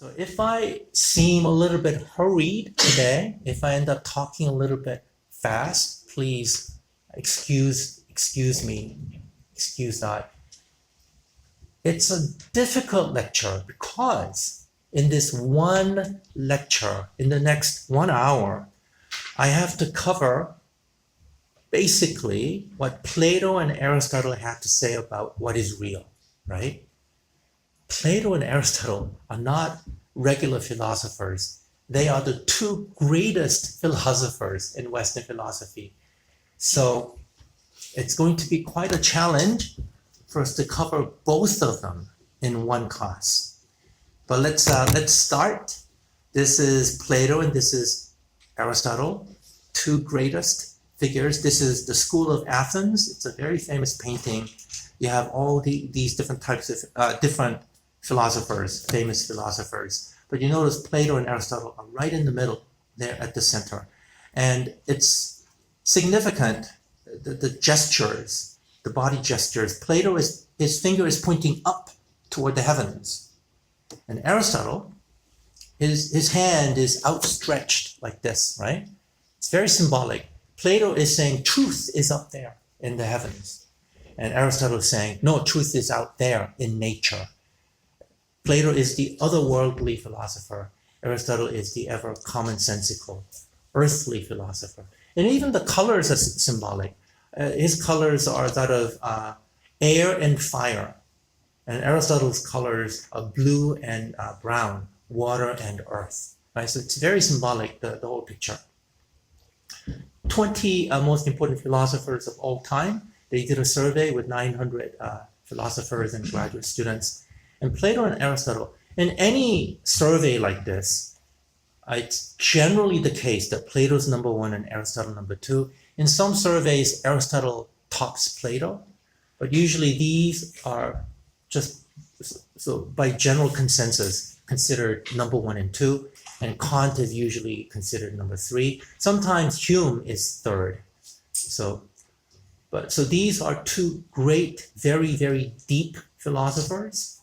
So if I seem a little bit hurried today, if I end up talking a little bit fast, please excuse me, excuse that. It's a difficult lecture because in this one lecture, in the next 1 hour, I have to cover basically what Plato and Aristotle had to say about what is real, right? Plato and Aristotle are not regular philosophers. They are the two greatest philosophers in Western philosophy. So it's going to be quite a challenge for us to cover both of them in one class. But let's start. This is Plato and this is Aristotle, two greatest figures. This is the School of Athens. It's a very famous painting. You have all these different types of different philosophers, famous philosophers. But you notice Plato and Aristotle are right in the middle, there at the center. And it's significant, the gestures, the body gestures. Plato, his finger is pointing up toward the heavens. And Aristotle, his hand is outstretched like this, right? It's very symbolic. Plato is saying truth is up there in the heavens. And Aristotle is saying, no, truth is out there in nature. Plato is the otherworldly philosopher. Aristotle is the ever commonsensical, earthly philosopher. And even the colors are symbolic. His colors are that of air and fire. And Aristotle's colors are blue and brown, water and earth. Right? So it's very symbolic, the whole picture. 20 most important philosophers of all time. They did a survey with 900 philosophers and graduate students. And Plato and Aristotle, in any survey like this, it's generally the case that Plato's number one and Aristotle number two. In some surveys, Aristotle tops Plato, but usually these are just, so by general consensus, considered number one and two, and Kant is usually considered number three. Sometimes Hume is third. So these are two great, very, very deep philosophers.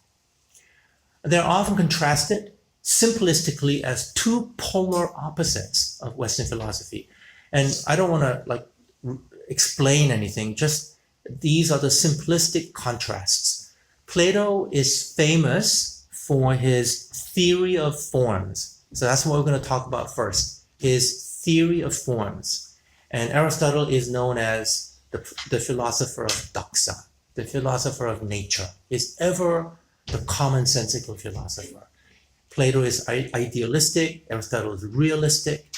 They're often contrasted simplistically as two polar opposites of Western philosophy. And I don't want to explain anything, just these are the simplistic contrasts. Plato is famous for his theory of forms. So that's what we're going to talk about first, his theory of forms. And Aristotle is known as the philosopher of doxa, the philosopher of nature, is ever the commonsensical philosopher. Plato is idealistic, Aristotle is realistic.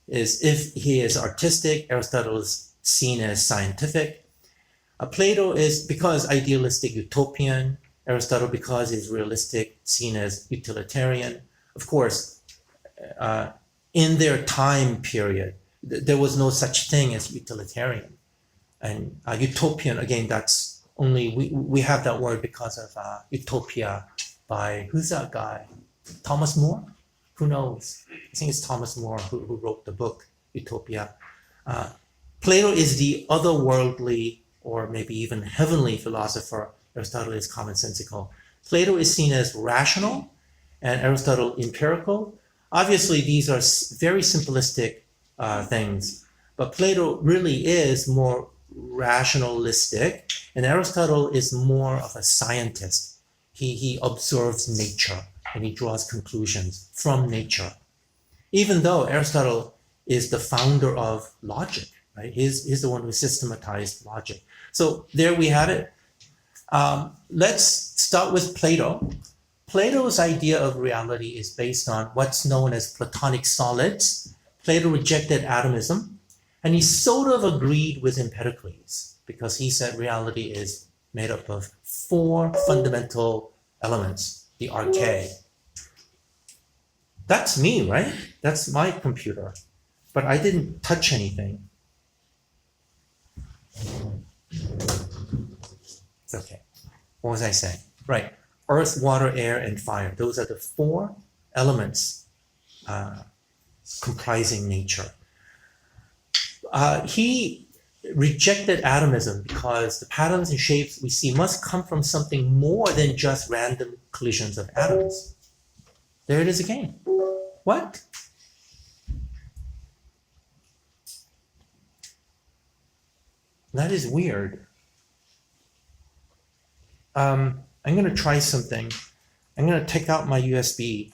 If he is artistic, Aristotle is seen as scientific. Plato is, because idealistic, utopian. Aristotle, because he's realistic, seen as utilitarian. Of course, in their time period, there was no such thing as utilitarian. And utopian, again, that's only, we have that word because of Utopia by, who's that guy? Thomas More? Who knows? I think it's Thomas More who wrote the book, Utopia. Plato is the otherworldly or maybe even heavenly philosopher. Aristotle is commonsensical. Plato is seen as rational and Aristotle empirical. Obviously, these are very simplistic things, but Plato really is more rationalistic, and Aristotle is more of a scientist. He observes nature and he draws conclusions from nature. Even though Aristotle is the founder of logic, right? He's the one who systematized logic. So there we have it. Let's start with Plato. Plato's idea of reality is based on what's known as Platonic solids. Plato rejected atomism, and he sort of agreed with Empedocles because he said reality is made up of four fundamental elements, the arche. That's me, right? That's my computer, but I didn't touch anything. It's okay. What was I saying? Right. Earth, water, air, and fire. Those are the four elements comprising nature. He rejected atomism because the patterns and shapes we see must come from something more than just random collisions of atoms. There it is again. What? That is weird. I'm going to try something. I'm going to take out my USB.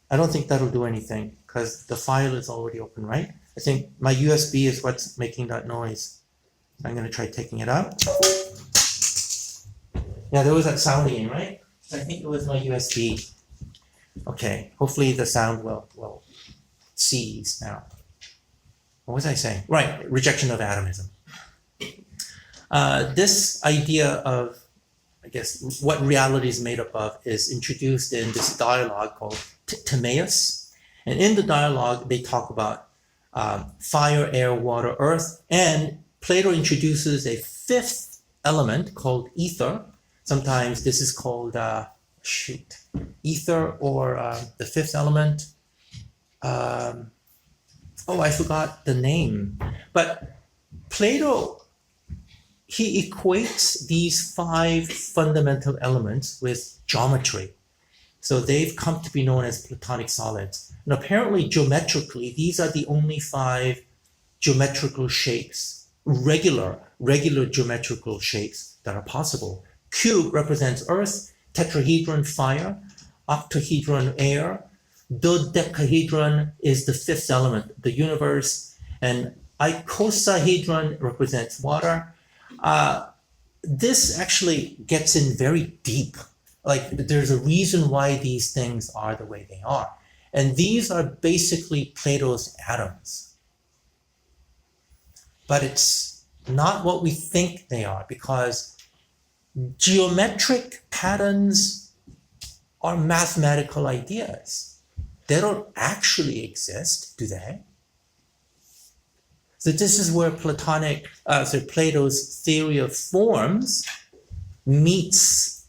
I don't think that'll do anything because the file is already open, right? I think my USB is what's making that noise. I'm going to try taking it out. Yeah, there was that sound again, right? I think it was my USB. Okay, hopefully the sound will cease now. What was I saying? Right, rejection of atomism. This idea of, I guess, what reality is made up of is introduced in this dialogue called Timaeus. And in the dialogue, they talk about fire, air, water, earth, and Plato introduces a fifth element called ether. Sometimes this is called, ether or the fifth element. I forgot the name. But Plato, he equates these 5 fundamental elements with geometry. So they've come to be known as Platonic solids. And apparently geometrically, these are the only 5 geometrical shapes, regular geometrical shapes that are possible. Cube represents earth, tetrahedron fire, octahedron air, dodecahedron is the 5th element, the universe, and icosahedron represents water. This actually gets in very deep. Like there's a reason why these things are the way they are. And these are basically Plato's atoms. But it's not what we think they are, because geometric patterns are mathematical ideas. They don't actually exist, do they? So this is where Plato's theory of forms meets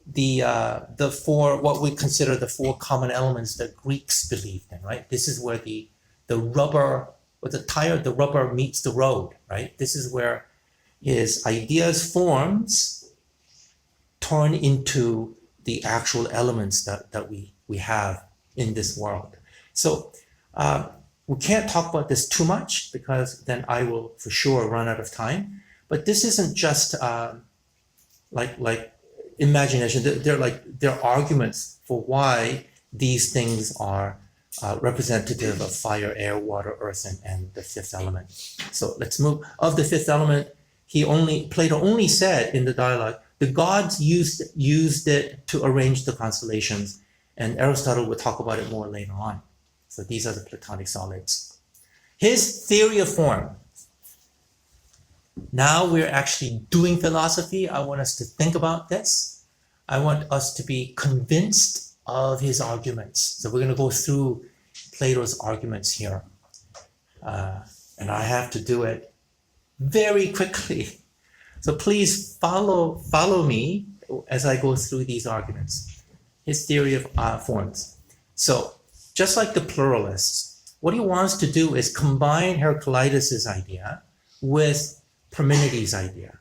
the 4, what we consider the 4 common elements that Greeks believed in, right? This is where the rubber, or the tire of the rubber meets the road, right? This is where his ideas, forms, turn into the actual elements that we have in this world. So we can't talk about this too much because then I will for sure run out of time. But this isn't just like imagination. They're arguments for why these things are representative of fire, air, water, earth, and the 5th element. So let's move. Of the 5th element, Plato only said in the dialogue, the gods used it to arrange the constellations, and Aristotle will talk about it more later on. So these are the Platonic solids. His theory of form. Now we're actually doing philosophy. I want us to think about this. I want us to be convinced of his arguments. So we're going to go through Plato's arguments here. And I have to do it very quickly. So please follow me as I go through these arguments. His theory of forms. So just like the pluralists, what he wants to do is combine Heraclitus's idea with Parmenides' idea.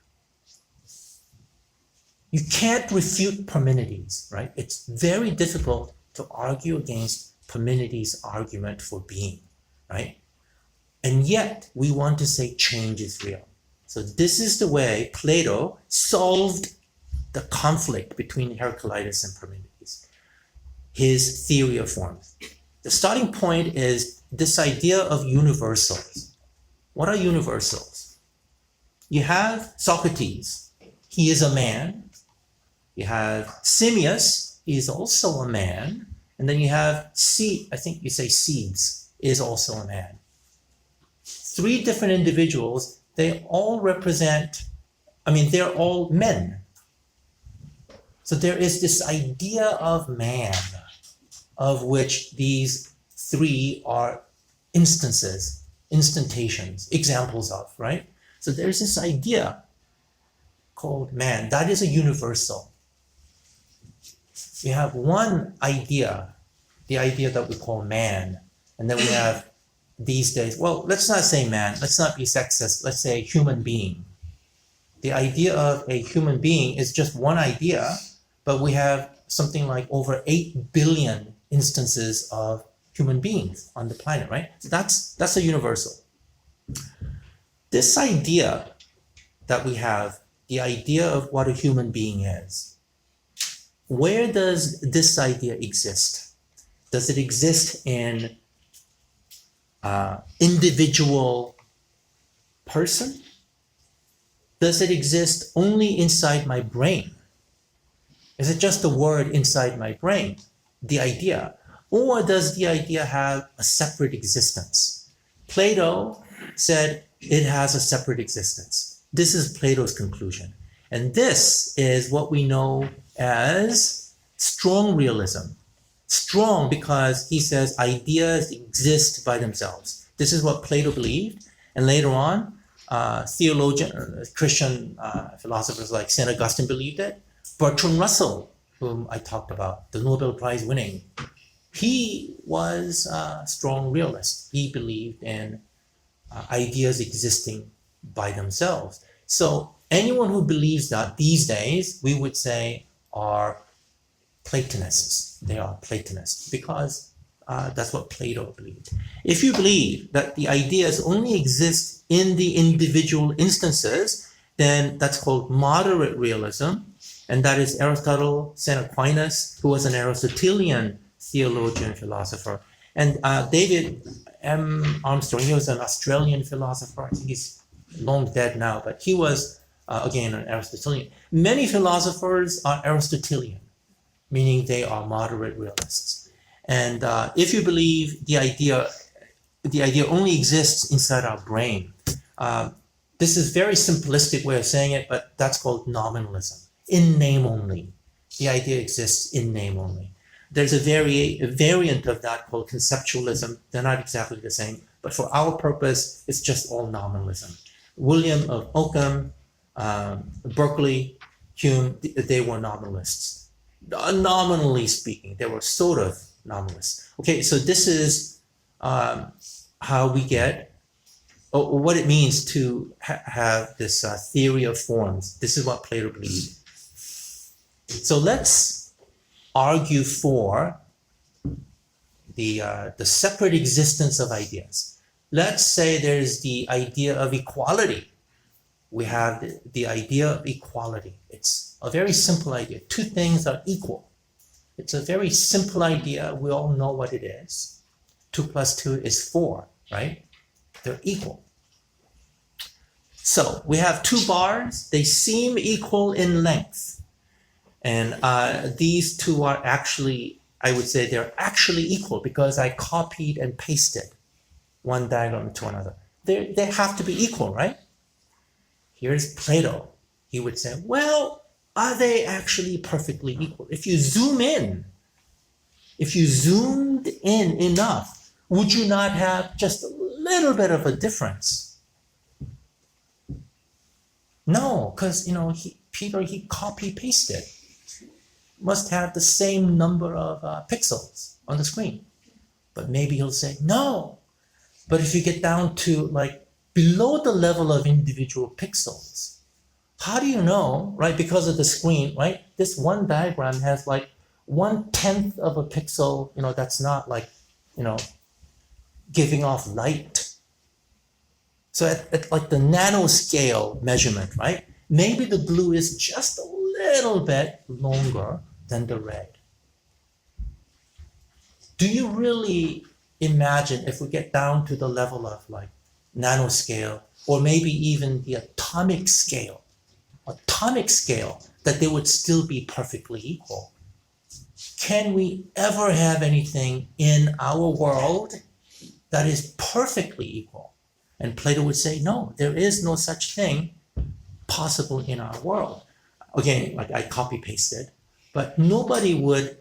You can't refute Parmenides, right? It's very difficult to argue against Parmenides' argument for being, right? And yet we want to say change is real. So this is the way Plato solved the conflict between Heraclitus and Parmenides. His theory of forms. The starting point is this idea of universals. What are universals? You have Socrates. He is a man. You have Simmias. He is also a man. And then you have I think you say Seeds is also a man. 3 different individuals. They all represent, they're all men. So there is this idea of man, of which these 3 are instantations, examples of, right? So there's this idea called man. That is a universal. We have one idea, the idea that we call man. And then we have these days, well, let's not say man, let's not be sexist, let's say human being. The idea of a human being is just one idea, but we have something like over 8 billion instances of human beings on the planet, right? So that's a universal. This idea that we have, the idea of what a human being is, where does this idea exist? Does it exist in individual person? Does it exist only inside my brain? Is it just a word inside my brain, the idea? Or does the idea have a separate existence? Plato said it has a separate existence. This is Plato's conclusion. And this is what we know as strong realism. Strong because he says ideas exist by themselves. This is what Plato believed. And later on, Christian philosophers like St. Augustine believed it. Bertrand Russell, whom I talked about, the Nobel Prize winning, he was a strong realist. He believed in ideas existing by themselves. So anyone who believes that these days, we would say are Platonists. They are Platonists because that's what Plato believed. If you believe that the ideas only exist in the individual instances, then that's called moderate realism. And that is Aristotle, St. Aquinas, who was an Aristotelian theologian, philosopher. And David M. Armstrong, he was an Australian philosopher. I think he's long dead now, but he was, again, an Aristotelian. Many philosophers are Aristotelian, meaning they are moderate realists. And if you believe the idea only exists inside our brain, this is a very simplistic way of saying it, but that's called nominalism. In name only. The idea exists in name only. There's a variant of that called conceptualism. They're not exactly the same, but for our purpose, it's just all nominalism. William of Ockham, Berkeley, Hume, they were nominalists. Nominally speaking, they were sort of nominalists. Okay, so this is how we get, what it means to have this theory of forms. This is what Plato believed. So let's argue for the separate existence of ideas. Let's say there's the idea of equality. We have the idea of equality. It's a very simple idea. Two things are equal. It's a very simple idea. We all know what it is. 2 + 2 is 4, right? They're equal. So we have two bars. They seem equal in length. And these two are actually, I would say they're actually equal because I copied and pasted one diagram to another. They have to be equal, right? Here's Plato. He would say, well, are they actually perfectly equal? If you zoom in, if you zoomed in enough, would you not have just a little bit of a difference? No, because, Peter, he copy-pasted. Must have the same number of pixels on the screen. But maybe he'll say, no. But if you get down to below the level of individual pixels, how do you know, right? Because of the screen, right? This one diagram has 1/10 of a pixel, that's not giving off light. So at the nanoscale measurement, right? Maybe the blue is just a little bit longer than the red. Do you really imagine if we get down to the level of nanoscale or maybe even the atomic scale, that they would still be perfectly equal? Can we ever have anything in our world that is perfectly equal? And Plato would say, no, there is no such thing possible in our world. Again, I copy-pasted, but nobody would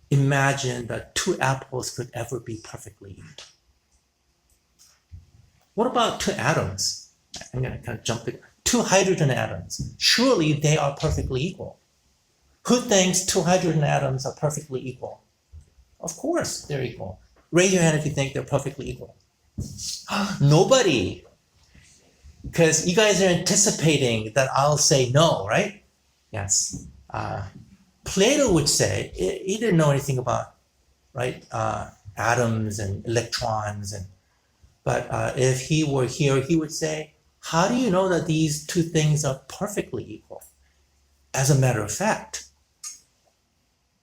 imagine that two apples could ever be perfectly equal. What about two atoms? I'm going to kind of jump in. Two hydrogen atoms. Surely they are perfectly equal. Who thinks two hydrogen atoms are perfectly equal? Of course they're equal. Raise your hand if you think they're perfectly equal. Nobody. Because you guys are anticipating that I'll say no, right? Yes. Plato would say, he didn't know anything about right? Atoms and electrons. But if he were here, he would say, how do you know that these two things are perfectly equal? As a matter of fact,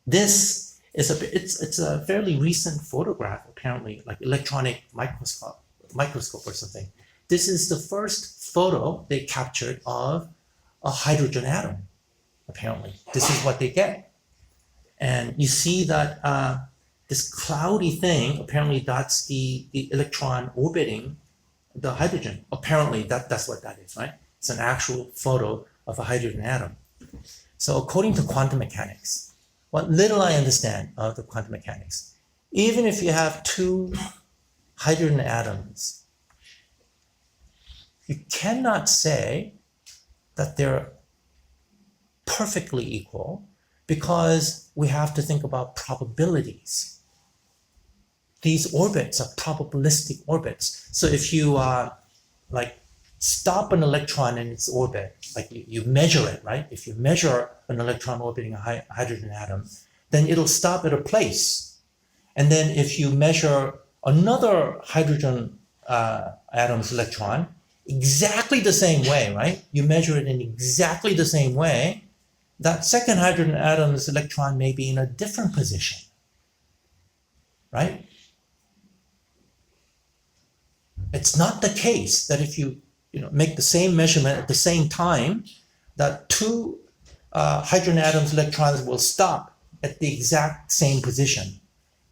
this is it's a fairly recent photograph, apparently, like electronic microscope or something. This is the first photo they captured of a hydrogen atom, apparently. This is what they get. And you see that this cloudy thing, apparently that's the electron orbiting the hydrogen. Apparently that's what that is, right? It's an actual photo of a hydrogen atom. So according to quantum mechanics, what little I understand of the quantum mechanics, even if you have two hydrogen atoms, you cannot say that they're perfectly equal because we have to think about probabilities. These orbits are probabilistic orbits. So if you stop an electron in its orbit, like you measure it, right? If you measure an electron orbiting a hydrogen atom, then it'll stop at a place. And then if you measure another hydrogen atom's electron, exactly the same way, right? You measure it in exactly the same way, that second hydrogen atom's electron may be in a different position, right? It's not the case that if you make the same measurement at the same time, that two hydrogen atoms' electrons will stop at the exact same position,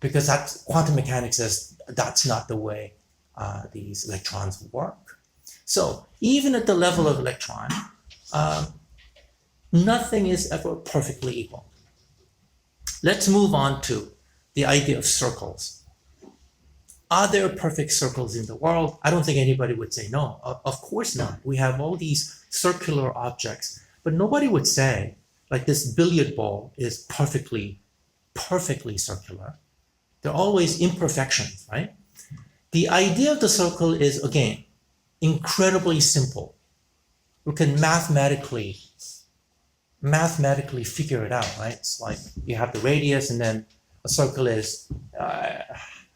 because that's quantum mechanics says that's not the way these electrons work. So even at the level of electron, nothing is ever perfectly equal. Let's move on to the idea of circles. Are there perfect circles in the world? I don't think anybody would say no. Of course not. We have all these circular objects, but nobody would say, like this billiard ball is perfectly circular. There are always imperfections, right? The idea of the circle is, again, incredibly simple. We can mathematically figure it out, right? It's like you have the radius and then a circle is,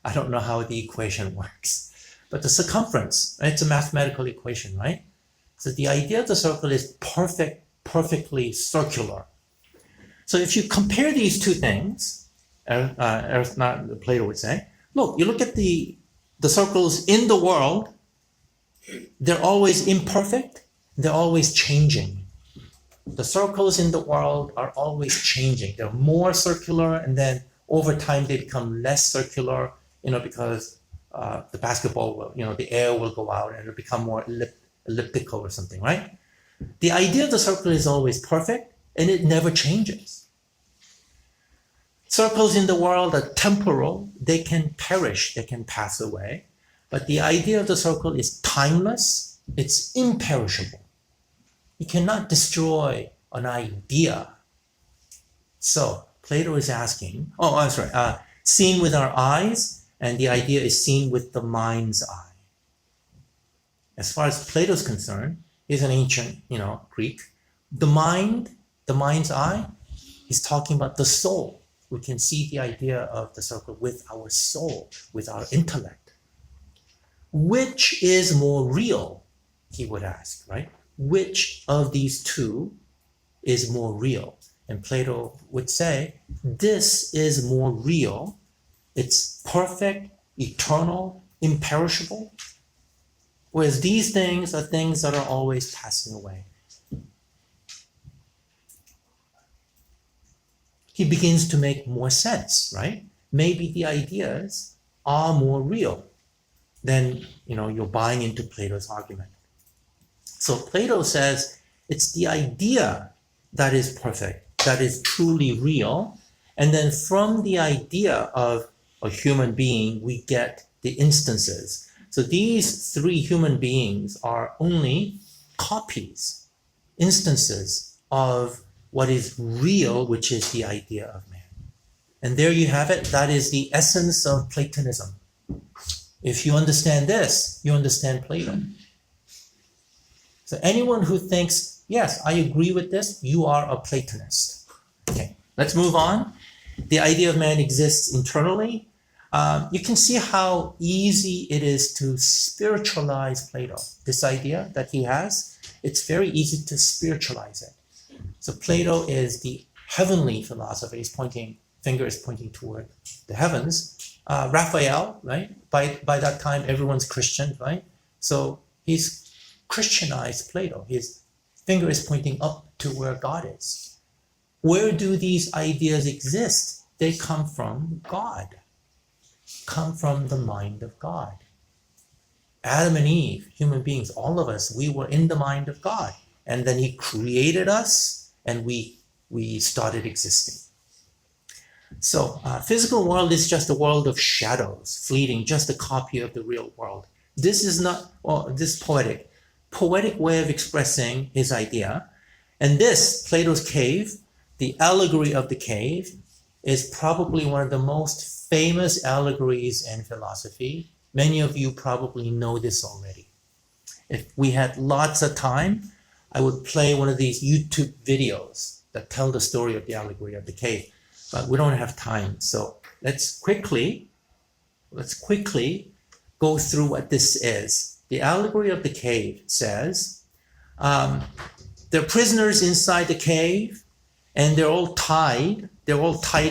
I don't know how the equation works, but the circumference, right? It's a mathematical equation, right? So the idea of the circle is perfectly circular. So if you compare these two things, Plato would say, look, you look at the circles in the world, they're always imperfect, they're always changing. The circles in the world are always changing. They're more circular, and then over time they become less circular, because the basketball will, the air will go out and it'll become more elliptical or something, right? The idea of the circle is always perfect and it never changes. Circles in the world are temporal, they can perish, they can pass away, but the idea of the circle is timeless, it's imperishable. You cannot destroy an idea. So Plato is asking, seen with our eyes, and the idea is seen with the mind's eye. As far as Plato's concerned, he's an ancient, Greek. The mind's eye, he's talking about the soul. We can see the idea of the circle with our soul, with our intellect. Which is more real, he would ask, right? Which of these two is more real? And Plato would say, this is more real. It's perfect, eternal, imperishable. Whereas these things are things that are always passing away. He begins to make more sense, right? Maybe the ideas are more real than, you're buying into Plato's argument. So Plato says it's the idea that is perfect, that is truly real. And then from the idea of a human being, we get the instances. So these three human beings are only copies, instances of what is real, which is the idea of man. And there you have it. That is the essence of Platonism. If you understand this, you understand Plato. So anyone who thinks, yes, I agree with this, you are a Platonist. Okay, let's move on. the idea of man exists internally, you can see how easy it is to spiritualize Plato. This idea that he has, it's very easy to spiritualize it. So Plato is the heavenly philosopher. His finger is pointing toward the heavens. Raphael, right? By that time, everyone's Christian, right? So he's Christianized Plato. His finger is pointing up to where God is. Where do these ideas exist? They come from God, come from the mind of God. Adam and Eve, human beings, all of us, we were in the mind of God. And then he created us and we started existing. So physical world is just a world of shadows, fleeting, just a copy of the real world. This is not, this poetic way of expressing his idea. And this, Plato's cave, the allegory of the cave, is probably one of the most famous allegories in philosophy. Many of you probably know this already. If we had lots of time, I would play one of these YouTube videos that tell the story of the allegory of the cave. But we don't have time. So let's quickly go through what this is. The allegory of the cave says, there are prisoners inside the cave and they're all tied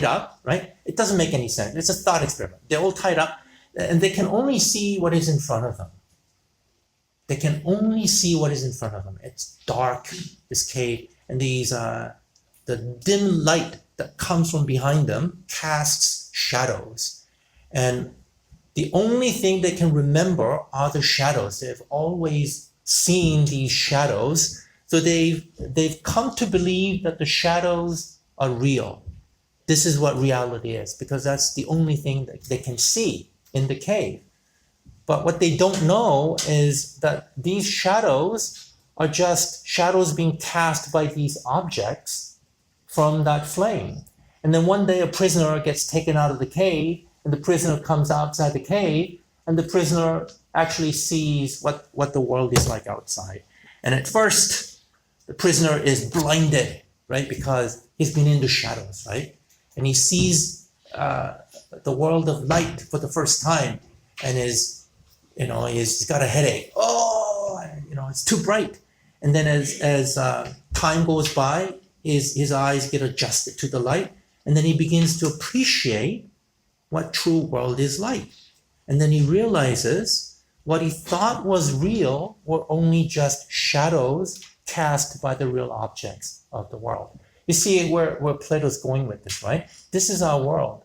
up, right? It doesn't make any sense. It's a thought experiment. They're all tied up and they can only see what is in front of them. They can only see what is in front of them. It's dark, this cave, and the dim light that comes from behind them casts shadows. And the only thing they can remember are the shadows. They've always seen these shadows. So they've come to believe that the shadows are real. This is what reality is, because that's the only thing that they can see in the cave. But what they don't know is that these shadows are just shadows being cast by these objects from that flame. And then one day a prisoner gets taken out of the cave, and the prisoner comes outside the cave, and the prisoner actually sees what the world is like outside. And at first, the prisoner is blinded, right? Because he's been in the shadows, right? And he sees the world of light for the first time, and he's got a headache. Oh, it's too bright. And then as time goes by, his eyes get adjusted to the light, and then he begins to appreciate what true world is like. And then he realizes what he thought was real were only just shadows cast by the real objects of the world. You see where Plato's going with this, right? This is our world.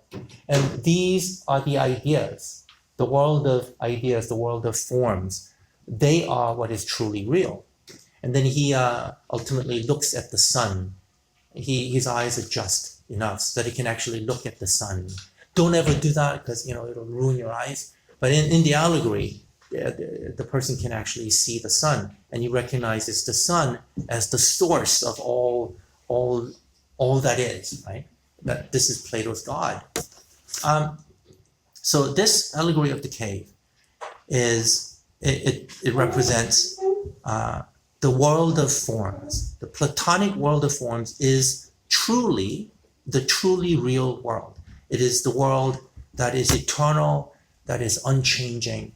And these are the ideas, the world of ideas, the world of forms. They are what is truly real. And then he ultimately looks at the sun. His eyes adjust enough so that he can actually look at the sun. Don't ever do that because it'll ruin your eyes. But in the allegory, the person can actually see the sun, and he recognizes the sun as the source of all that is, right? That this is Plato's God. So this allegory of the cave it represents the world of forms. The Platonic world of forms is the truly real world. It is the world that is eternal, that is unchanging.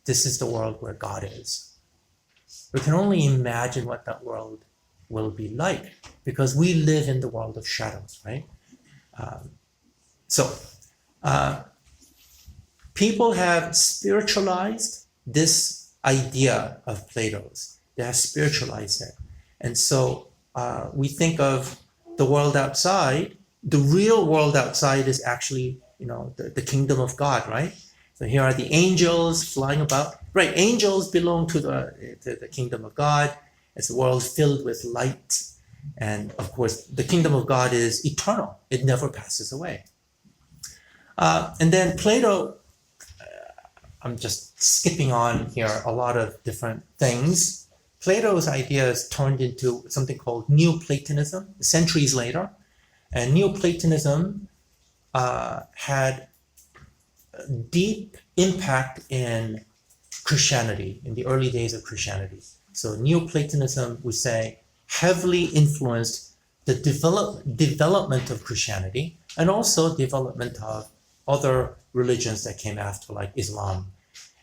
This is the world where God is. We can only imagine what that world will be like because we live in the world of shadows, right? People have spiritualized this idea of Plato's. They have spiritualized it. And so we think of the world outside. The real world outside is actually, the kingdom of God, right? So here are the angels flying about. Right, angels belong to the kingdom of God. It's a world filled with light. And of course, the kingdom of God is eternal. It never passes away. And then Plato, I'm just skipping on here a lot of different things. Plato's ideas turned into something called Neoplatonism centuries later. And Neoplatonism had a deep impact in Christianity, in the early days of Christianity. So Neoplatonism, we say, heavily influenced the development of Christianity. and also development of other religions that came after, like Islam.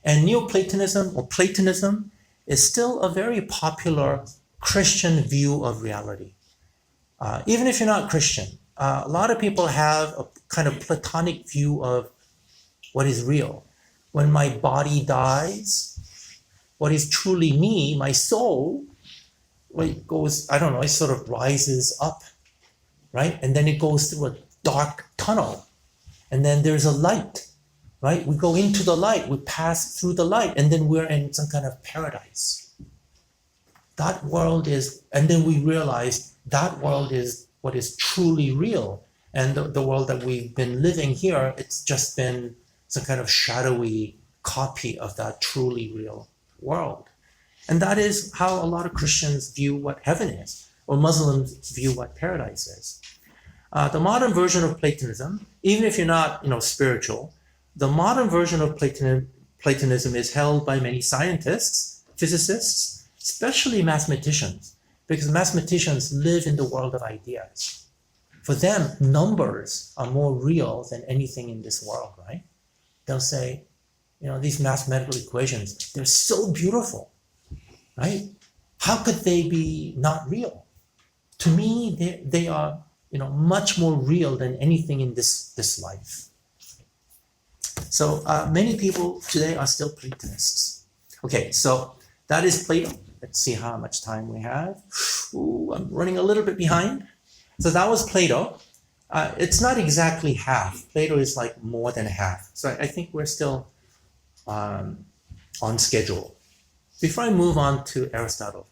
And Neoplatonism or Platonism is still a very popular Christian view of reality. Even if you're not Christian, a lot of people have a kind of Platonic view of what is real. When my body dies, what is truly me, my soul, it goes, I don't know, it sort of rises up, right? And then it goes through a dark tunnel. And then there's a light, right? We go into the light, we pass through the light, and then we're in some kind of paradise. That world is, and then we realize that world is what is truly real. And the world that we've been living here, it's just been some kind of shadowy copy of that truly real world. And that is how a lot of Christians view what heaven is, or Muslims view what paradise is. The modern version of Platonism, even if you're not, spiritual, the modern version of Platonism is held by many scientists, physicists, especially mathematicians, because mathematicians live in the world of ideas. For them, numbers are more real than anything in this world, right? They'll say, these mathematical equations, they're so beautiful, right? How could they be not real? To me, they are, much more real than anything in this life. So many people today are still Platonists. Okay, so that is Plato. Let's see how much time we have. Ooh, I'm running a little bit behind. So that was Plato. It's not exactly half. Plato is like more than half. So I think we're still on schedule. Before I move on to Aristotle,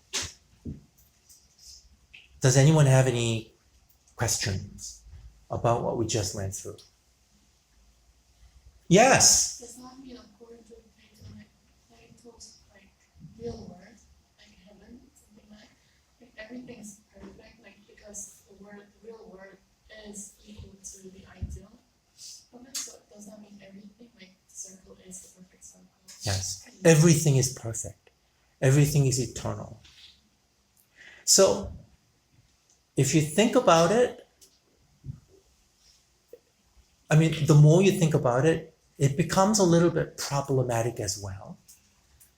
does anyone have any questions about what we just went through? Yes. Does that mean according to Plato's real world, like heaven, something like everything is perfect, because the real world is equal to the ideal of it? So does that mean everything, the circle is the perfect circle? Yes. Everything is perfect. Everything is eternal. So if you think about it, the more you think about it, it becomes a little bit problematic as well.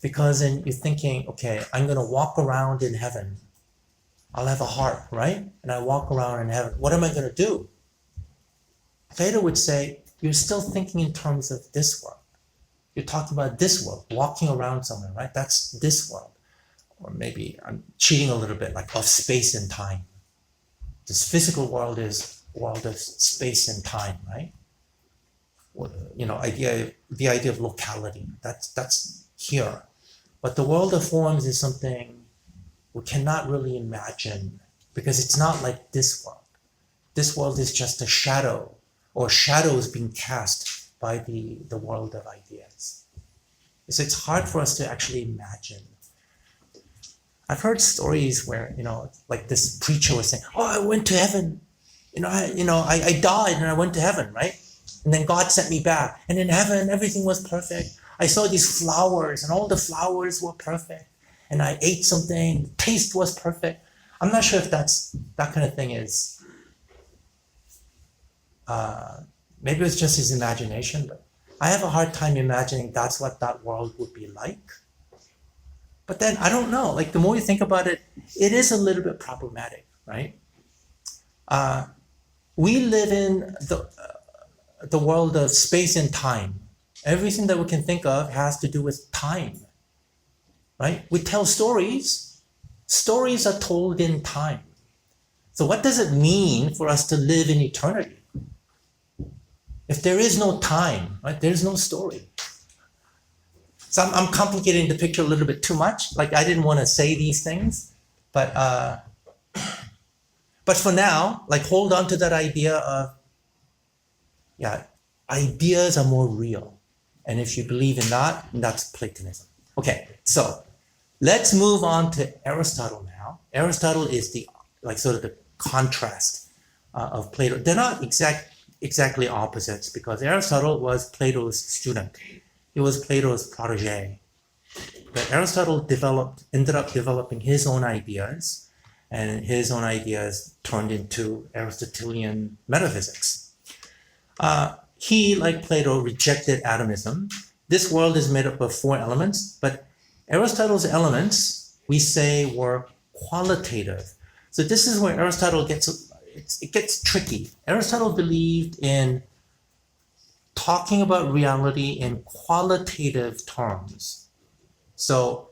Because then you're thinking, okay, I'm going to walk around in heaven. I'll have a heart, right? And I walk around in heaven. What am I going to do? Plato would say, you're still thinking in terms of this world. You're talking about this world, walking around somewhere, right? That's this world. Or maybe I'm cheating a little bit, of space and time. This physical world is a world of space and time, right? The idea of locality, that's here. But the world of forms is something we cannot really imagine because it's not like this world. This world is just a shadow, or shadows being cast by the world of ideas. So it's hard for us to actually imagine. I've heard stories where, this preacher was saying, oh, I went to heaven. I died and I went to heaven, right? And then God sent me back. And in heaven, everything was perfect. I saw these flowers and all the flowers were perfect. And I ate something, the taste was perfect. I'm not sure if that kind of thing is, maybe it's just his imagination, but I have a hard time imagining that's what that world would be like. But then, I don't know, the more you think about it, it is a little bit problematic, right? We live in the world of space and time. Everything that we can think of has to do with time, right? We tell stories. Stories are told in time. So what does it mean for us to live in eternity? If there is no time, right, there's no story. So I'm complicating the picture a little bit too much. I didn't want to say these things, but for now, hold on to that idea of, ideas are more real. And if you believe in that, that's Platonism. Okay, so let's move on to Aristotle now. Aristotle is the sort of the contrast of Plato. They're not exactly opposites because Aristotle was Plato's student. He was Plato's protege. But Aristotle ended up developing his own ideas, and his own ideas turned into Aristotelian metaphysics. He, like Plato, rejected atomism. This world is made up of 4 elements, but Aristotle's elements, we say, were qualitative. So this is where Aristotle gets tricky. Aristotle believed in talking about reality in qualitative terms. So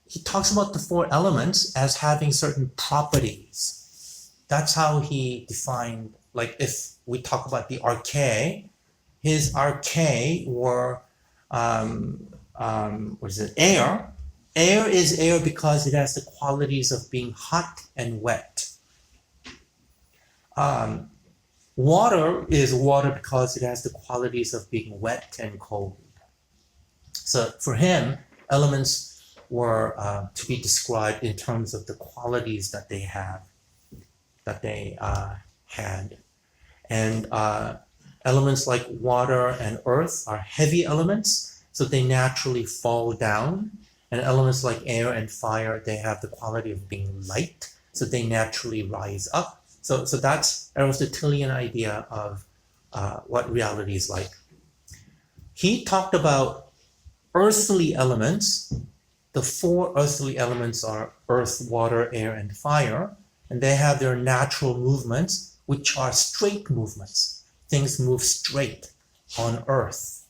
he talks about the 4 elements as having certain properties. That's how he defined, like if we talk about the archae, his archae were, what is it, air. Air is air because it has the qualities of being hot and wet. Water is water because it has the qualities of being wet and cold. So for him, elements were to be described in terms of the qualities that they have, that they had. And elements like water and earth are heavy elements, so they naturally fall down. And elements like air and fire, they have the quality of being light, so they naturally rise up. So that's Aristotelian idea of what reality is like. He talked about earthly elements. The 4 earthly elements are earth, water, air, and fire, and they have their natural movements, which are straight movements. Things move straight on earth.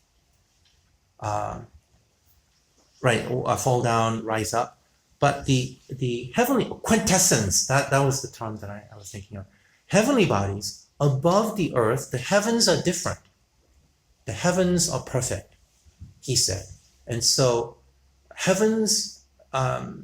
Fall down, rise up. But the heavenly quintessence, that was the term that I was thinking of. Heavenly bodies above the earth, the heavens are different. The heavens are perfect, he said. And so heavens, the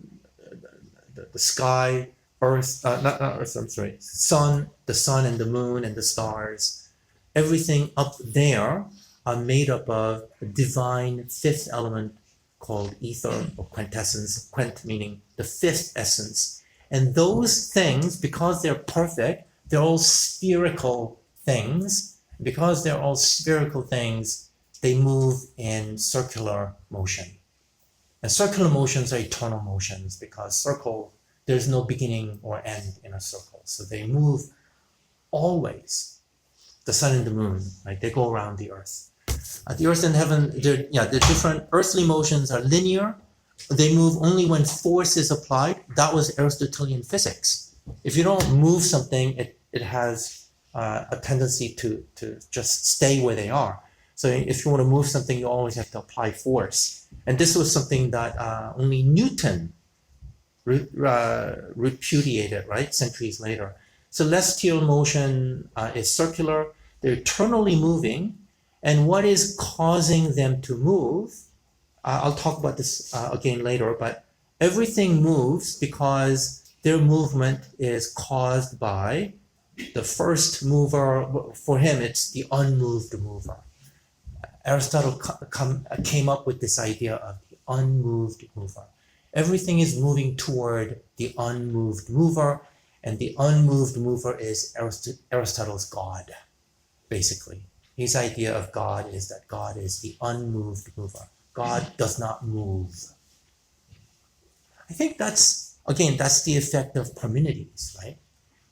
sky, earth, not earth, I'm sorry, sun, the sun and the moon and the stars, everything up there are made up of a divine 5th element called ether or quintessence, quint meaning the 5th essence. And those things, because they're perfect, they're all spherical things. Because they're all spherical things, they move in circular motion. And circular motions are eternal motions because there's no beginning or end in a circle. So they move always. The sun and the moon, right? They go around the earth. The earth and heaven, the different earthly motions are linear. They move only when force is applied. That was Aristotelian physics. If you don't move something, it has a tendency to just stay where they are. So if you want to move something, you always have to apply force. And this was something that only Newton repudiated, right, centuries later. Celestial motion is circular. They're eternally moving. And what is causing them to move, I'll talk about this again later, but everything moves because their movement is caused by the first mover. For him, it's the unmoved mover. Aristotle came up with this idea of the unmoved mover. Everything is moving toward the unmoved mover, and the unmoved mover is Aristotle's God, basically. His idea of God is that God is the unmoved mover. God does not move. I think that's the effect of Parmenides, right?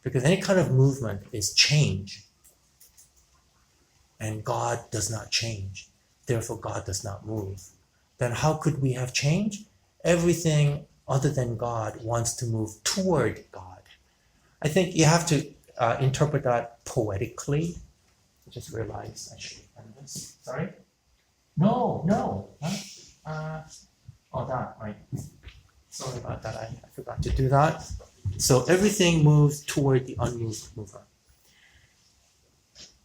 Because any kind of movement is change. And God does not change. Therefore, God does not move. Then how could we have change? Everything other than God wants to move toward God. I think you have to interpret that poetically. I just realized I should have done this. Sorry? No. Huh? That, right. Sorry about that. I forgot to do that. So everything moves toward the unmoved mover.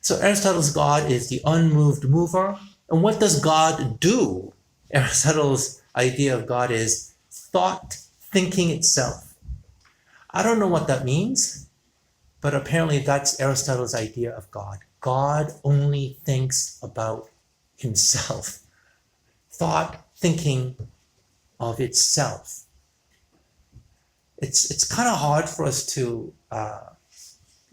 So Aristotle's God is the unmoved mover. And what does God do? Aristotle's idea of God is thought thinking itself. I don't know what that means, but apparently that's Aristotle's idea of God. God only thinks about himself. Thought thinking of itself. It's kind of hard for us to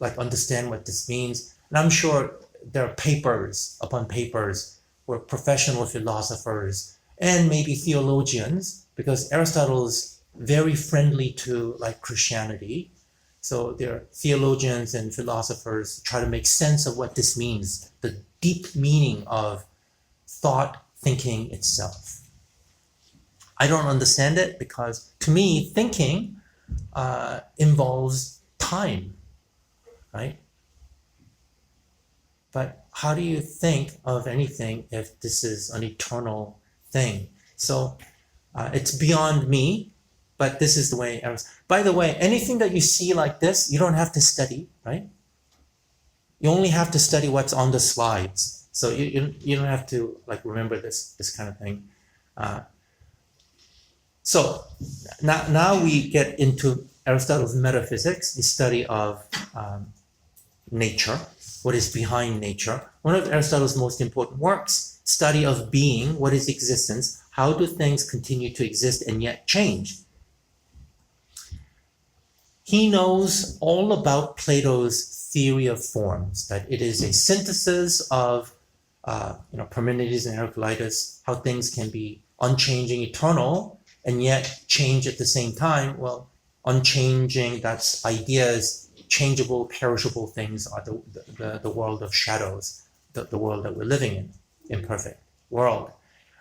understand what this means. And I'm sure there are papers upon papers where professional philosophers and maybe theologians, because Aristotle is very friendly to Christianity, So there are theologians and philosophers try to make sense of what this means, the deep meaning of thought thinking itself. I don't understand it because to me, thinking involves time, right? But how do you think of anything if this is an eternal thing? So it's beyond me, but this is the way I was. By the way, anything that you see like this, you don't have to study, right? You only have to study what's on the slides. So you don't have to like remember this kind of thing. So now we get into Aristotle's metaphysics, the study of nature, what is behind nature. One of Aristotle's most important works, study of being, what is existence, how do things continue to exist and yet change. He knows all about Plato's theory of forms, that it is a synthesis of Parmenides and Heraclitus, how things can be unchanging, eternal, and yet change at the same time. Well, unchanging, that's ideas, changeable, perishable things are the world of shadows, the world that we're living in, imperfect world.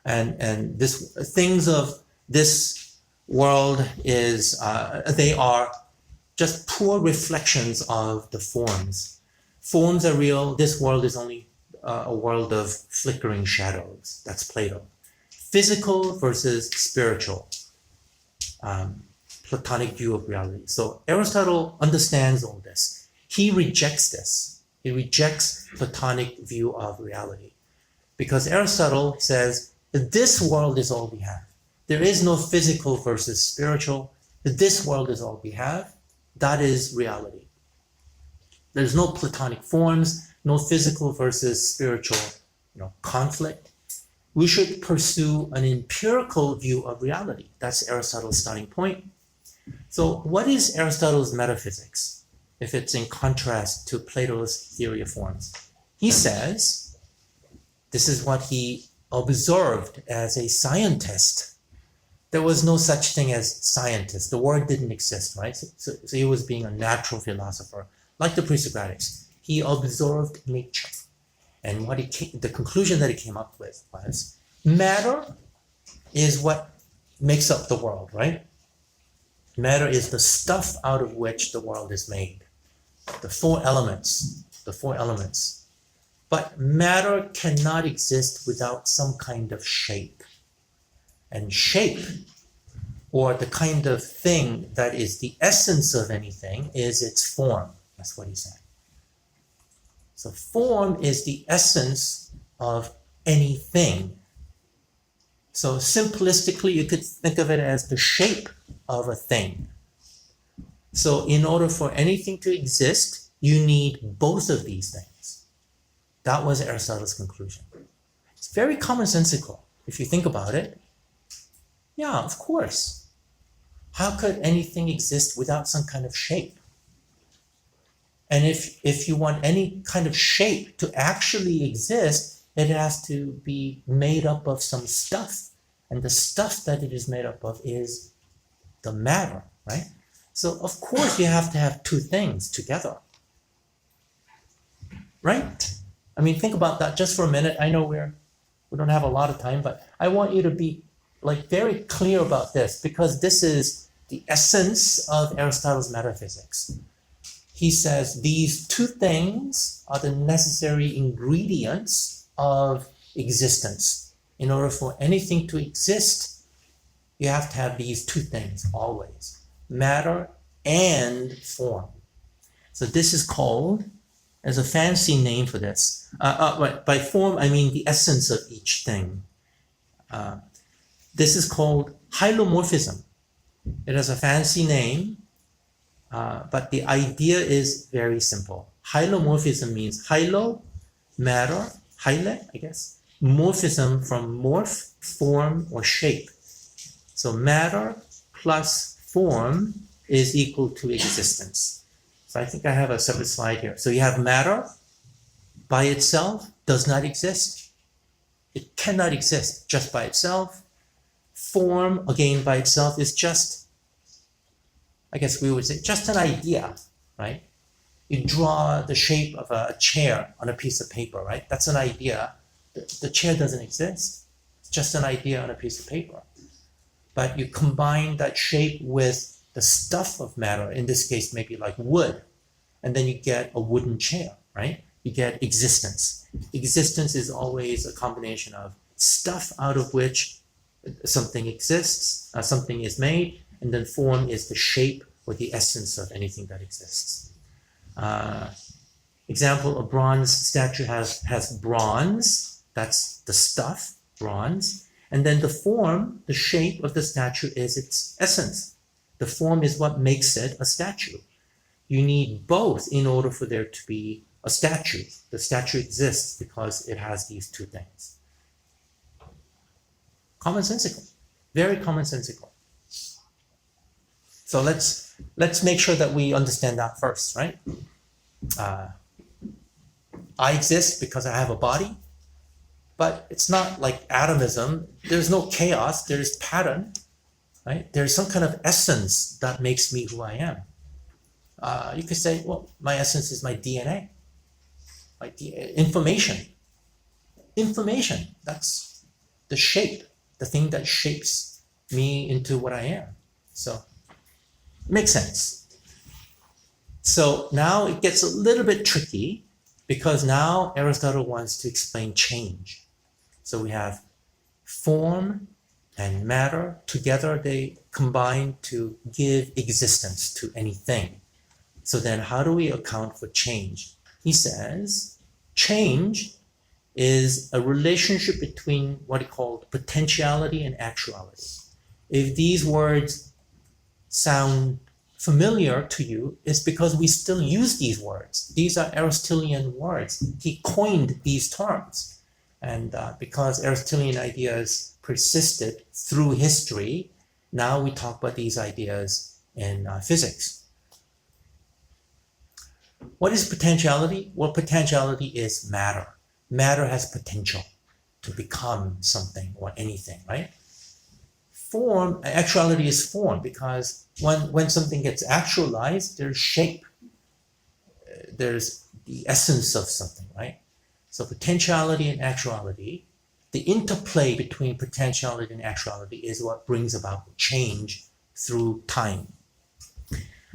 And this things of this world is, they are just poor reflections of the forms. Forms are real, this world is only a world of flickering shadows. That's Plato. Physical versus spiritual. Platonic view of reality. So Aristotle understands all this. He rejects this. He rejects Platonic view of reality. Because Aristotle says that this world is all we have. There is no physical versus spiritual. This world is all we have. That is reality. There's no Platonic forms, no physical versus spiritual conflict. We should pursue an empirical view of reality. That's Aristotle's starting point. So what is Aristotle's metaphysics, if it's in contrast to Plato's theory of forms? He says, this is what he observed as a scientist. There was no such thing as scientist. The word didn't exist, right? So he was being a natural philosopher, like the pre-Socratics. He observed nature. And the conclusion that he came up with was, matter is what makes up the world, right? Matter is the stuff out of which the world is made. The four elements. But matter cannot exist without some kind of shape. And shape, or the kind of thing that is the essence of anything, is its form. That's what he's saying. So form is the essence of anything. So simplistically, you could think of it as the shape of a thing. So in order for anything to exist, you need both of these things. That was Aristotle's conclusion. It's very commonsensical if you think about it. Yeah, of course. How could anything exist without some kind of shape? And if you want any kind of shape to actually exist, it has to be made up of some stuff. And the stuff that it is made up of is the matter, right? So of course you have to have two things together, right? I mean, think about that just for a minute. I know we don't have a lot of time, but I want you to be very clear about this, because this is the essence of Aristotle's metaphysics. He says these two things are the necessary ingredients of existence. In order for anything to exist, you have to have these two things always, matter and form. So this is called, as a fancy name for this, by form I mean the essence of each thing. This is called hylomorphism. It has a fancy name, but the idea is very simple. Hylomorphism means hylo, matter, hyle, I guess. Morphism from morph, form, or shape. So matter plus form is equal to existence. So I think I have a separate slide here. So you have matter by itself does not exist. It cannot exist just by itself. Form, again, by itself is just, I guess we would say, just an idea. right? You draw the shape of a chair on a piece of paper, right? That's an idea. The chair doesn't exist. It's just an idea on a piece of paper. But you combine that shape with the stuff of matter, in this case, maybe like wood, and then you get a wooden chair, right? You get existence. Existence is always a combination of stuff out of which something exists, something is made, and then form is the shape or the essence of anything that exists. Example, a bronze statue has bronze, that's the stuff, bronze, and then the form, the shape of the statue is its essence. The form is what makes it a statue. You need both in order for there to be a statue. The statue exists because it has these two things. Commonsensical, very commonsensical. So let's make sure that we understand that first, right? I exist because I have a body, but it's not like atomism. There's no chaos, there's pattern, right? There's some kind of essence that makes me who I am. You could say, well, my essence is my DNA, information. Information, that's the shape, the thing that shapes me into what I am. So, makes sense. So now it gets a little bit tricky because now Aristotle wants to explain change. So we have form and matter together, they combine to give existence to anything. So then how do we account for change? He says change is a relationship between what he called potentiality and actuality. If these words sound familiar to you, it's because we still use these words. These are Aristotelian words. He coined these terms. And because Aristotelian ideas persisted through history, now we talk about these ideas in physics. What is potentiality? Well, potentiality is matter. Matter has potential to become something or anything, right? Form, actuality is form because when something gets actualized, there's shape. There's the essence of something, right? So potentiality and actuality, the interplay between potentiality and actuality is what brings about change through time.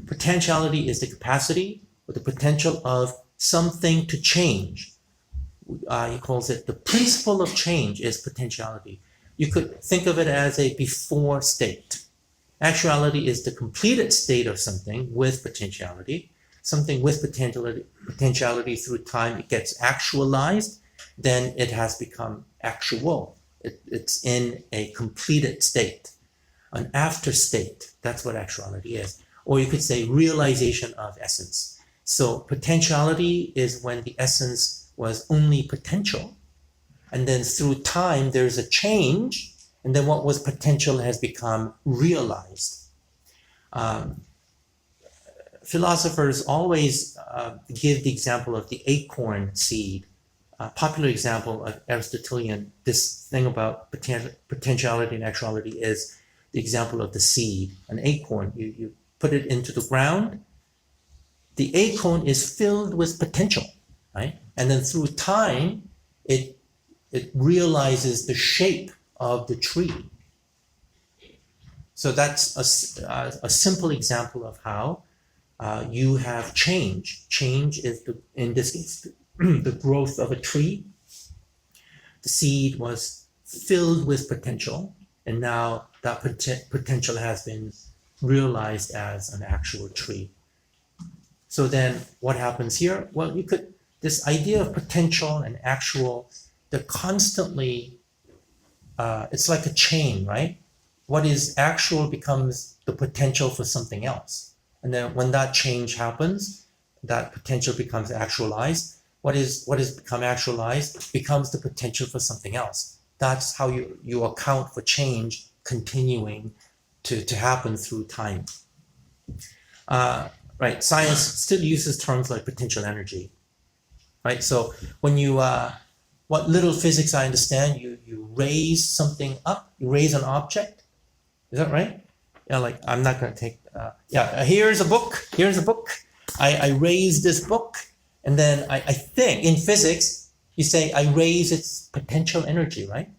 Potentiality is the capacity or the potential of something to change. He calls it the principle of change is potentiality. You could think of it as a before state. Actuality is the completed state of something with potentiality. Something with potentiality through time, it gets actualized, then it has become actual. It's in a completed state, an after state. That's what actuality is. Or you could say realization of essence. So potentiality is when the essence was only potential. And then through time, there's a change. And then what was potential has become realized. Philosophers always give the example of the acorn seed. A popular example of Aristotelian, this thing about potentiality and actuality is the example of the seed, an acorn. You put it into the ground. The acorn is filled with potential, right? And then through time, it realizes the shape of the tree. So that's a simple example of how you have change. Change is, in this case, the growth of a tree. The seed was filled with potential, and now that potential has been realized as an actual tree. So then what happens here? Well, this idea of potential and actual, they're constantly, it's like a chain, right? What is actual becomes the potential for something else. And then when that change happens, that potential becomes actualized. What is become actualized becomes the potential for something else. That's how you account for change continuing to happen through time. Right, science still uses terms like potential energy. Right, so when you, what little physics I understand, you raise something up, you raise an object. Is that right? Yeah, like I'm not going to take, here's a book. I raise this book, and then I think in physics, you say I raise its potential energy, right?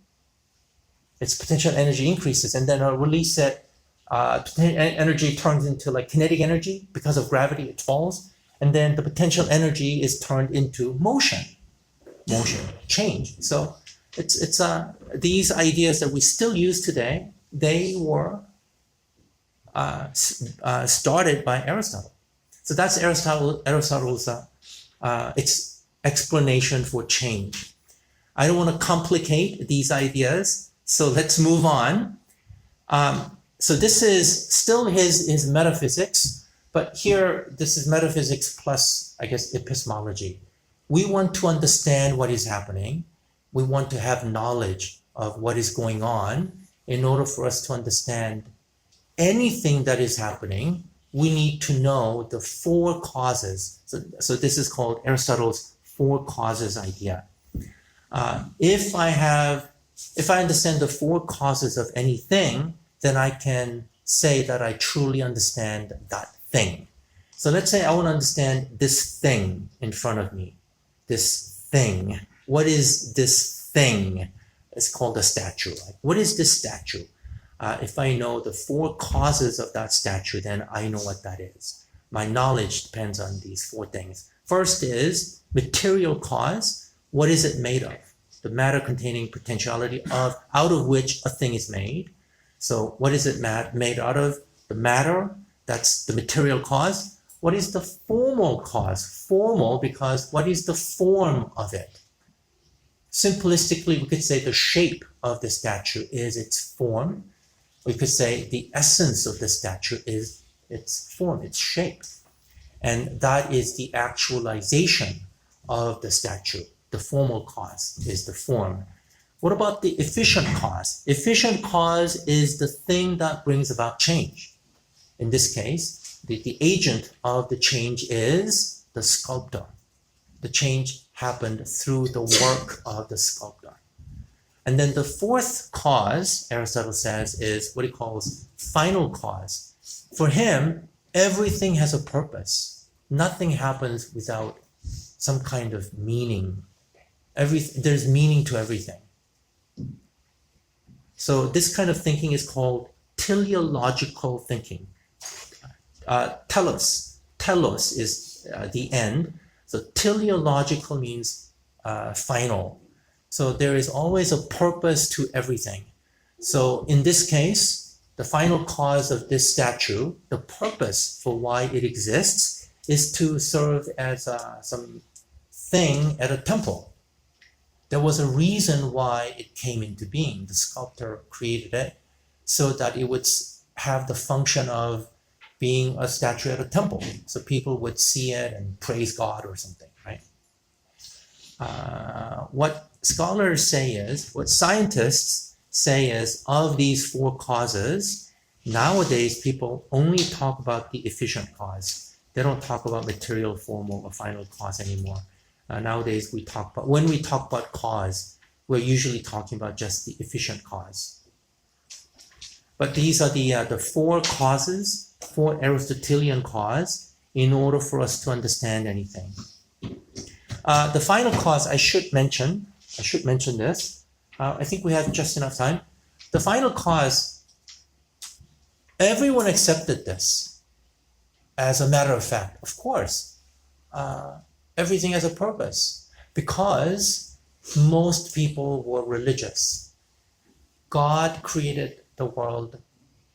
Its potential energy increases, and then I release it. Energy turns into like kinetic energy because of gravity, it falls, and then the potential energy is turned into motion, change. So it's these ideas that we still use today. They were started by Aristotle. So that's Aristotle's explanation for change. I don't want to complicate these ideas, so let's move on. So this is still his metaphysics, but here this is metaphysics plus, I guess, epistemology. We want to understand what is happening. We want to have knowledge of what is going on. In order for us to understand anything that is happening, we need to know the four causes. So this is called Aristotle's four causes idea. If I understand the four causes of anything, then I can say that I truly understand that thing. So let's say I want to understand this thing in front of me. This thing. What is this thing? It's called a statue. Right? What is this statue? If I know the four causes of that statue, then I know what that is. My knowledge depends on these four things. First is material cause. What is it made of? The matter containing potentiality out of which a thing is made. So what is it made out of? The matter, that's the material cause. What is the formal cause? Formal because what is the form of it? Simplistically, we could say the shape of the statue is its form. We could say the essence of the statue is its form, its shape. And that is the actualization of the statue. The formal cause is the form. What about the efficient cause? Efficient cause is the thing that brings about change. In this case, the agent of the change is the sculptor. The change happened through the work of the sculptor. And then the fourth cause, Aristotle says, is what he calls final cause. For him, everything has a purpose. Nothing happens without some kind of meaning. There's meaning to everything. So this kind of thinking is called teleological thinking. Telos is the end. So teleological means final. So there is always a purpose to everything. So in this case, the final cause of this statue, the purpose for why it exists, is to serve as some thing at a temple. There was a reason why it came into being. The sculptor created it so that it would have the function of being a statue at a temple. So people would see it and praise God or something, right? What scholars say is, what scientists say is, of these four causes, nowadays people only talk about the efficient cause. They don't talk about material, formal, or final cause anymore. Nowadays when we talk about cause, we're usually talking about just the efficient cause. But these are the four causes, four Aristotelian cause, in order for us to understand anything. The final cause, I should mention this. I think we have just enough time. The final cause, everyone accepted this as a matter of fact. Of course, everything has a purpose because most people were religious. God created the world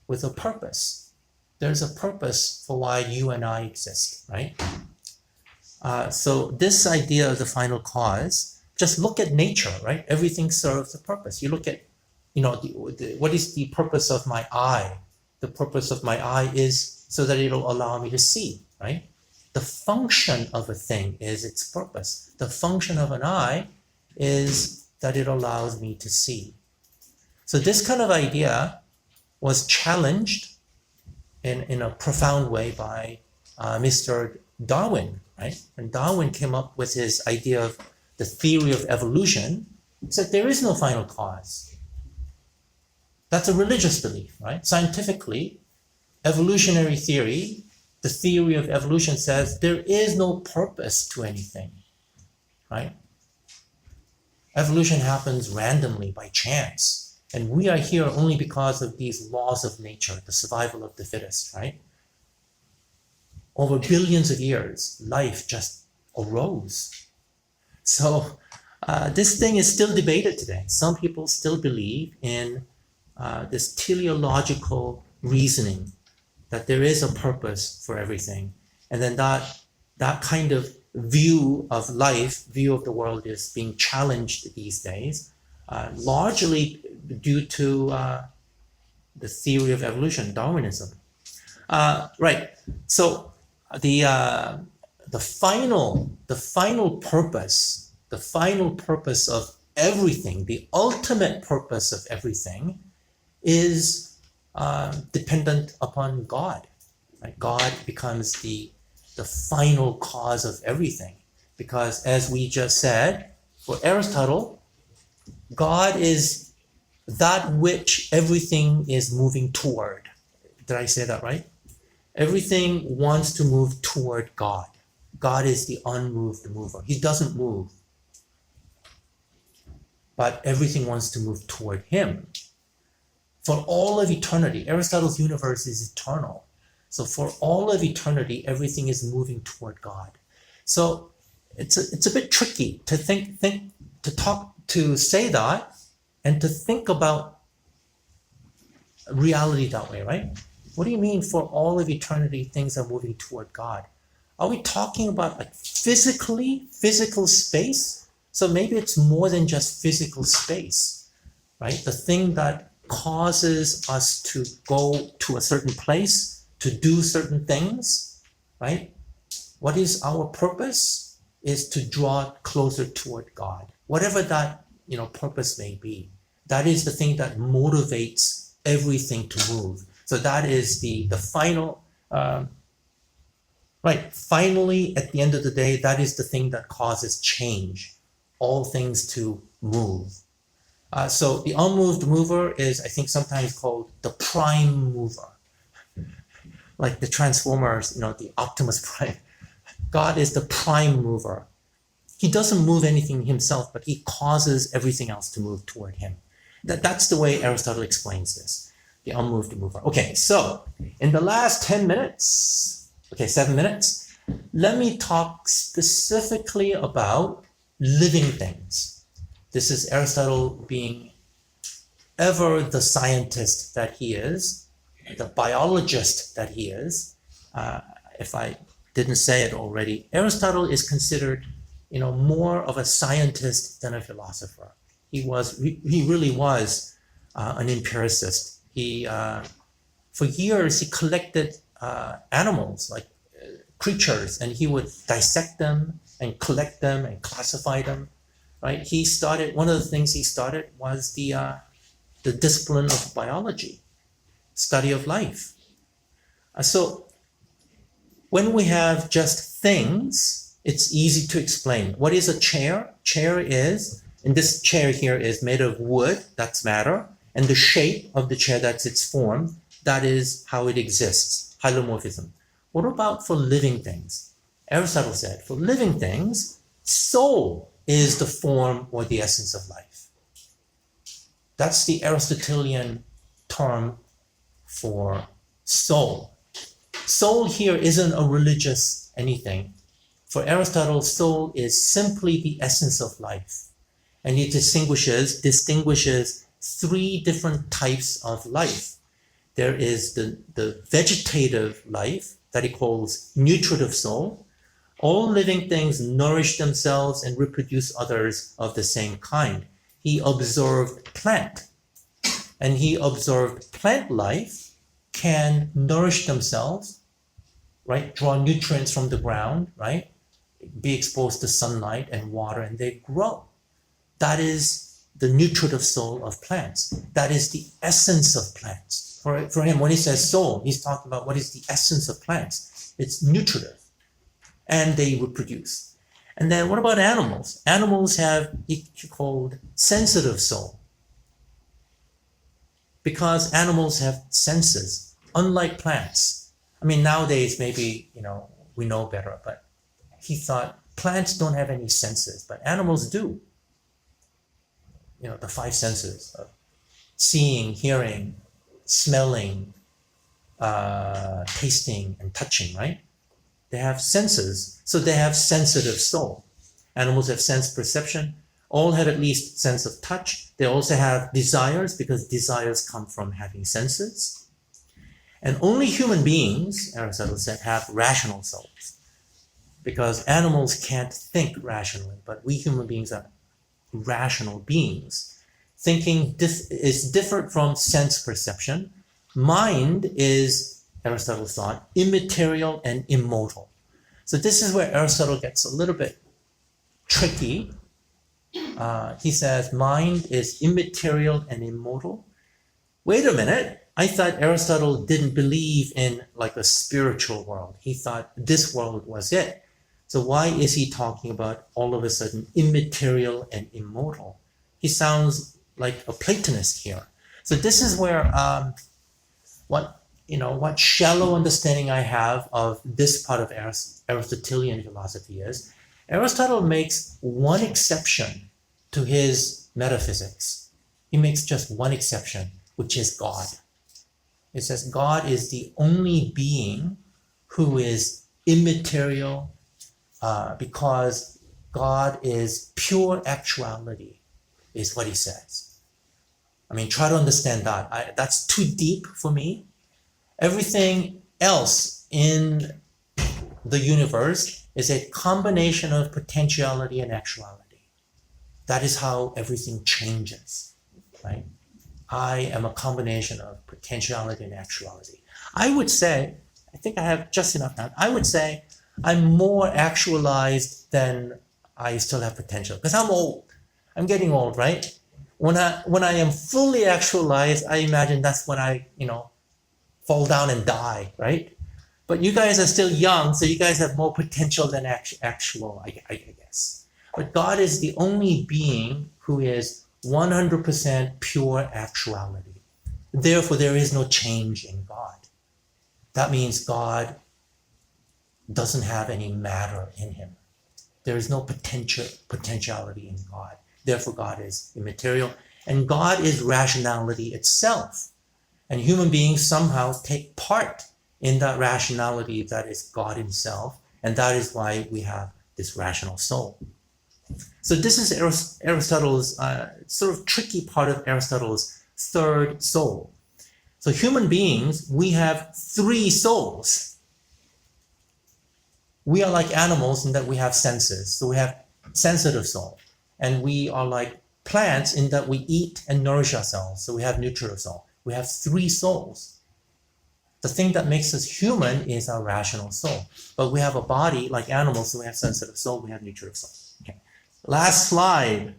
with a purpose. There's a purpose for why you and I exist, right? So this idea of the final cause, just look at nature, right? Everything serves a purpose. You look at, what is the purpose of my eye? The purpose of my eye is so that it'll allow me to see, right? The function of a thing is its purpose. The function of an eye is that it allows me to see. So this kind of idea was challenged in a profound way by Mr. Darwin, right? And Darwin came up with his idea of the theory of evolution. He said there is no final cause. That's a religious belief, right? Scientifically, evolutionary theory the theory of evolution says there is no purpose to anything, right? Evolution happens randomly by chance. And we are here only because of these laws of nature, the survival of the fittest, right? Over billions of years, life just arose. So this thing is still debated today. Some people still believe in this teleological reasoning that there is a purpose for everything. And then that kind of view of life, view of the world is being challenged these days, largely due to the theory of evolution, Darwinism. Right. So the final purpose of everything, the ultimate purpose of everything, is dependent upon God. Right? God becomes the final cause of everything, because as we just said, for Aristotle, God is that which everything is moving toward. Did I say that right? Everything wants to move toward God. God is the unmoved mover. He doesn't move, but everything wants to move toward him. For all of eternity, Aristotle's universe is eternal. So for all of eternity, everything is moving toward God. So it's a bit tricky to to say that and to think about reality that way, right? What do you mean for all of eternity, things are moving toward God? Are we talking about like physical space? So maybe it's more than just physical space, right? The thing that causes us to go to a certain place, to do certain things, right? What is our purpose is to draw closer toward God. Whatever that, purpose may be. That is the thing that motivates everything to move. So that is the final, right? Finally, at the end of the day, that is the thing that causes change, all things to move. So the unmoved mover is, I think, sometimes called the prime mover. Like the Transformers, the Optimus Prime. God is the prime mover. He doesn't move anything himself, but he causes everything else to move toward him. That's the way Aristotle explains this, the unmoved mover. Okay, so in the last 7 minutes, let me talk specifically about living things. This is Aristotle being ever the scientist that he is, the biologist that he is. If I didn't say it already, Aristotle is considered, more of a scientist than a philosopher. He really was an empiricist. He, for years, he collected animals, like creatures, and he would dissect them and collect them and classify them. Right? One of the things he started was the discipline of biology, study of life. So when we have just things, it's easy to explain. What is a chair? And this chair here is made of wood, that's matter, and the shape of the chair, that's its form, that is how it exists, hylomorphism. What about for living things? Aristotle said, for living things, soul is the form or the essence of life. That's the Aristotelian term for soul. Soul here isn't a religious anything. For Aristotle, soul is simply the essence of life. And he distinguishes 3 different types of life. There is the vegetative life that he calls nutritive soul. All living things nourish themselves and reproduce others of the same kind. He observed plant, and he observed plant life can nourish themselves, right? Draw nutrients from the ground, right? Be exposed to sunlight and water, and they grow. That is the nutritive soul of plants. That is the essence of plants. For him, when he says soul, he's talking about what is the essence of plants. It's nutritive, and they reproduce. And then what about animals? Animals have he called sensitive soul, because animals have senses, unlike plants. I mean, nowadays maybe, we know better, but he thought plants don't have any senses, but animals do. The five senses of seeing, hearing, smelling, tasting, and touching, right? They have senses, so they have sensitive soul. Animals have sense perception. All have at least sense of touch. They also have desires because desires come from having senses. And only human beings, Aristotle said, have rational souls. Because animals can't think rationally, but we human beings are rational beings. Thinking is different from sense perception. Mind is, Aristotle thought, immaterial and immortal. So this is where Aristotle gets a little bit tricky. He says mind is immaterial and immortal. Wait a minute. I thought Aristotle didn't believe in like a spiritual world. He thought this world was it. So why is he talking about all of a sudden immaterial and immortal? He sounds like a Platonist here. So this is where what shallow understanding I have of this part of Aristotelian philosophy is, Aristotle makes one exception to his metaphysics. He makes just one exception, which is God. It says God is the only being who is immaterial because God is pure actuality, is what he says. I mean, try to understand that. That's too deep for me. Everything else in the universe is a combination of potentiality and actuality. That is how everything changes, right? I am a combination of potentiality and actuality. I would say, I think I have just enough time. I would say I'm more actualized than I still have potential because I'm old. I'm getting old, right? When I am fully actualized, I imagine that's when I, fall down and die, right? But you guys are still young, so you guys have more potential than actual, I guess. But God is the only being who is 100% pure actuality. Therefore, there is no change in God. That means God doesn't have any matter in him. There is no potentiality in God. Therefore, God is immaterial. And God is rationality itself. And human beings somehow take part in that rationality that is God himself. And that is why we have this rational soul. So this is Aristotle's sort of tricky part of Aristotle's third soul. So human beings, we have three souls. We are like animals in that we have senses. So we have sensitive soul. And we are like plants in that we eat and nourish ourselves. So we have nutritive soul. We have three souls. The thing that makes us human is our rational soul. But we have a body like animals, so we have sensitive soul, we have nutritive soul. Okay. Last slide.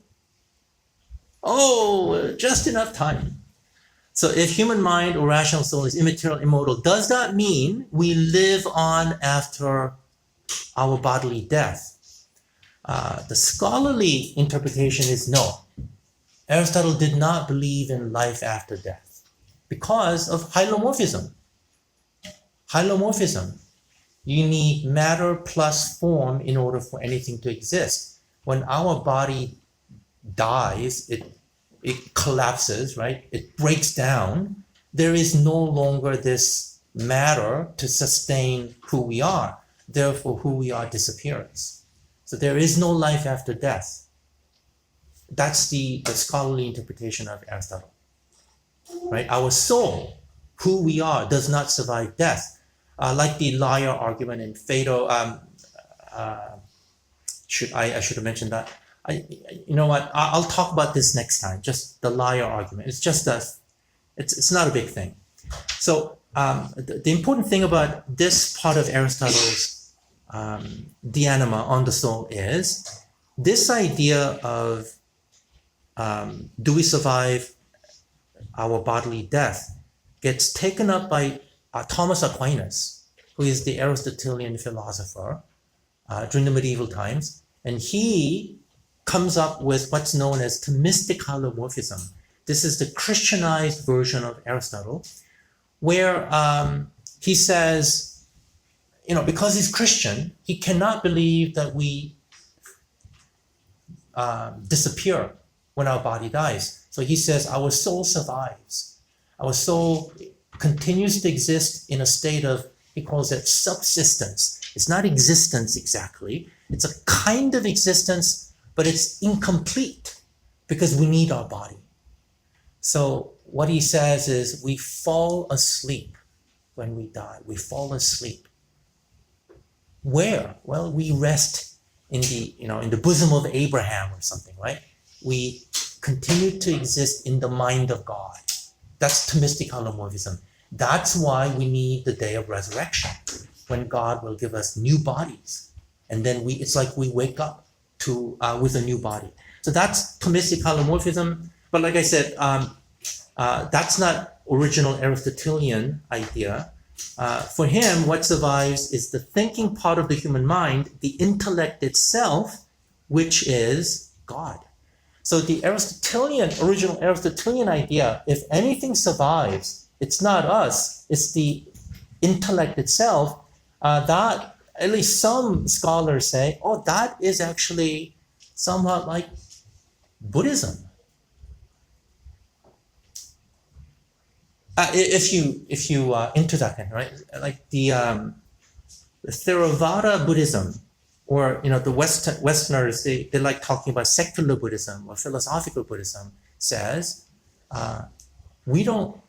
Oh, just enough time. So if human mind or rational soul is immaterial, immortal, does that mean we live on after our bodily death? The scholarly interpretation is no. Aristotle did not believe in life after death because of hylomorphism. Hylomorphism. You need matter plus form in order for anything to exist. When our body dies, it collapses, right? It breaks down. There is no longer this matter to sustain who we are. Therefore, who we are disappears. So there is no life after death. That's the scholarly interpretation of Aristotle. Right? Our soul, who we are, does not survive death. Like the liar argument in Phaedo. I should have mentioned that. You know what? I'll talk about this next time. Just the liar argument. It's just it's not a big thing. So the important thing about this part of Aristotle's De Anima on the soul is this idea of do we survive our bodily death gets taken up by Thomas Aquinas, who is the Aristotelian philosopher during the medieval times, and he comes up with what's known as Thomistic hylomorphism. This is the Christianized version of Aristotle, where he says because he's Christian, he cannot believe that we disappear when our body dies. So he says our soul survives. Our soul continues to exist in a state of, he calls it subsistence. It's not existence exactly. It's a kind of existence, but it's incomplete because we need our body. So what he says is we fall asleep when we die. We fall asleep. Where? Well, we rest in the bosom of Abraham or something, right? We continue to exist in the mind of God. That's Thomistic holomorphism. That's why we need the day of resurrection, when God will give us new bodies. And then it's like we wake up with a new body. So that's Thomistic holomorphism. But like I said, that's not original Aristotelian idea. For him, what survives is the thinking part of the human mind, the intellect itself, which is God. So the original Aristotelian idea, if anything survives, it's not us, it's the intellect itself. That, at least some scholars say, that is actually somewhat like Buddhism. If you into that, right? Like the Theravada Buddhism, or the Westerners, they like talking about secular Buddhism or philosophical Buddhism, says we don't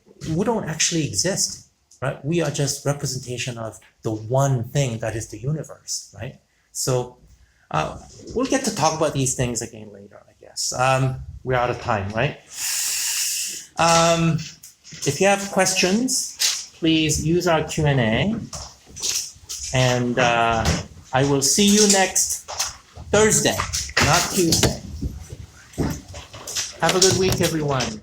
actually exist, right? We are just representation of the one thing that is the universe, right? So we'll get to talk about these things again later, I guess. We're out of time, right? If you have questions, please use our Q&A, and I will see you next Thursday, not Tuesday. Have a good week, everyone.